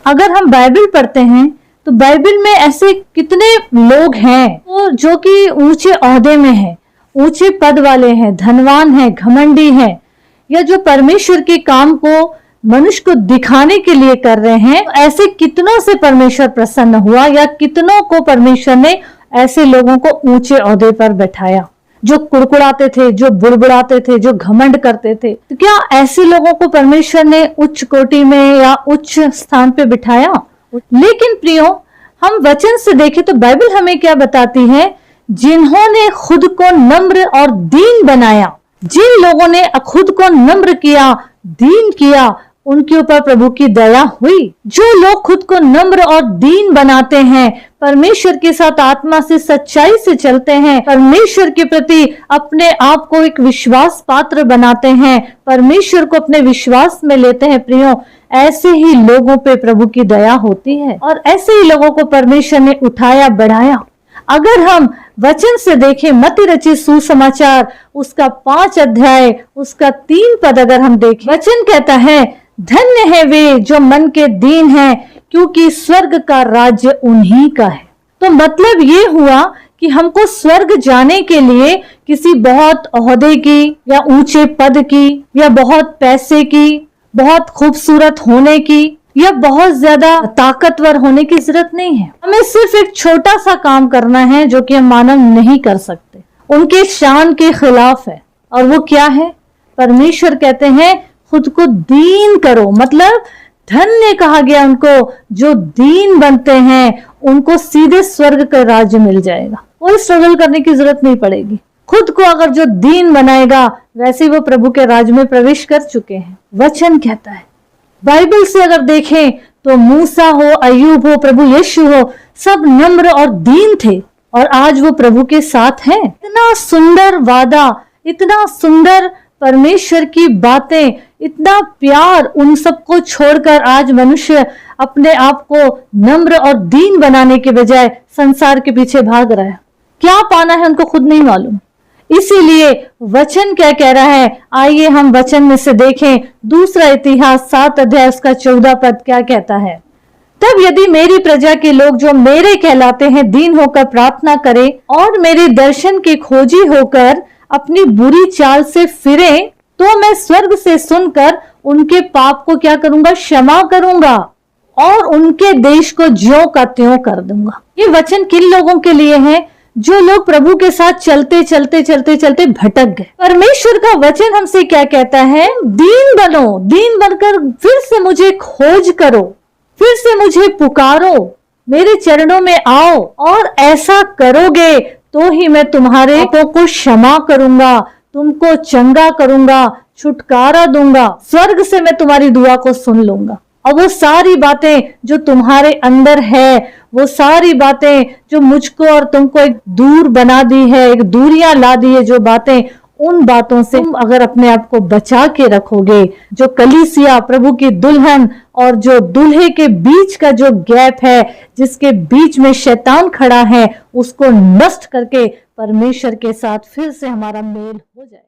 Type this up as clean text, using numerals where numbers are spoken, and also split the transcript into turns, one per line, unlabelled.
अगर हम बाइबल पढ़ते हैं तो बाइबल में ऐसे कितने लोग हैं जो कि ऊंचे ओहदे में हैं, ऊंचे पद वाले हैं, धनवान हैं, घमंडी हैं, या जो परमेश्वर के काम को मनुष्य को दिखाने के लिए कर रहे हैं। ऐसे कितनों से परमेश्वर प्रसन्न हुआ, या कितनों को परमेश्वर ने ऐसे लोगों को ऊंचे ओहदे पर बैठाया, जो कुड़कुड़ाते थे, जो बुड़बुड़ाते थे, जो घमंड करते थे। तो क्या ऐसे लोगों को परमेश्वर ने उच्च कोटि में या उच्च स्थान पे बिठाया? लेकिन प्रियो, हम वचन से देखें तो बाइबल हमें क्या बताती है? जिन्होंने खुद को नम्र और दीन बनाया, जिन लोगों ने खुद को नम्र किया, दीन किया, उनके ऊपर प्रभु की दया हुई। जो लोग खुद को नम्र और दीन बनाते हैं, परमेश्वर के साथ आत्मा से सच्चाई से चलते हैं, परमेश्वर के प्रति अपने आप को एक विश्वास पात्र बनाते हैं, परमेश्वर को अपने विश्वास में लेते हैं, प्रियो, ऐसे ही लोगों पे प्रभु की दया होती है और ऐसे ही लोगों को परमेश्वर ने उठाया, बढ़ाया। अगर हम वचन से देखें, मत्ती रचित सुसमाचार उसका 5 अध्याय उसका 3 पद अगर हम देखें, वचन कहता है, धन्य है वे जो मन के दीन हैं, क्योंकि स्वर्ग का राज्य उन्हीं का है। तो मतलब ये हुआ कि हमको स्वर्ग जाने के लिए किसी बहुत ओहदे की या ऊंचे पद की या बहुत पैसे की, बहुत खूबसूरत होने की या बहुत ज्यादा ताकतवर होने की जरूरत नहीं है। हमें सिर्फ एक छोटा सा काम करना है जो कि हम मानव नहीं कर सकते, उनके शान के खिलाफ है। और वो क्या है? परमेश्वर कहते हैं खुद को दीन करो। मतलब धन्य कहा गया उनको जो दीन बनते हैं, उनको सीधे स्वर्ग का राज्य मिल जाएगा। कोई स्ट्रगल करने की जरूरत नहीं पड़ेगी। खुद को अगर जो दीन बनाएगा, वैसे वो प्रभु के राज्य में प्रवेश कर चुके हैं। वचन कहता है, बाइबल से अगर देखें तो मूसा हो, अय्यूब हो, प्रभु यीशु हो, सब नम्र और दीन थे और आज वो प्रभु के साथ हैं। इतना सुंदर वादा, इतना सुंदर परमेश्वर की बातें, इतना प्यार, उन सबको छोड़कर आज मनुष्य अपने आप को नम्र और दीन बनाने के बजाय संसार के पीछे भाग रहा है। क्या पाना है उनको खुद नहीं मालूम। इसीलिए वचन क्या कह रहा है, आइए हम वचन में से देखें। दूसरा इतिहास 7 अध्याय उसका 14 पद क्या कहता है? तब यदि मेरी प्रजा के लोग जो मेरे कहलाते हैं दीन होकर प्रार्थना करें और मेरे दर्शन के खोजी होकर अपनी बुरी चाल से फिरे, तो मैं स्वर्ग से सुनकर उनके पाप को क्या करूंगा? क्षमा करूंगा और उनके देश को ज्यों का त्यों कर दूंगा। ये वचन किन लोगों के लिए है? जो लोग प्रभु के साथ चलते चलते चलते चलते भटक गए। परमेश्वर का वचन हमसे क्या कहता है? दीन बनो, दीन बनकर फिर से मुझे खोज करो, फिर से मुझे पुकारो, मेरे चरणों में आओ, और ऐसा करोगे तो ही मैं तुम्हारे पापों को क्षमा करूंगा, तुमको चंगा करूंगा, छुटकारा दूंगा, स्वर्ग से मैं तुम्हारी दुआ को सुन लूंगा। और वो सारी बातें जो तुम्हारे अंदर है, वो सारी बातें जो मुझको और तुमको एक दूर बना दी है, एक दूरियां ला दी है जो बातें, उन बातों से तुम अगर अपने आप को बचा के रखोगे, जो कलीसिया, प्रभु की दुल्हन और जो दूल्हे के बीच का जो गैप है, जिसके बीच में शैतान खड़ा है, उसको नष्ट करके परमेश्वर के साथ फिर से हमारा मेल हो जाए।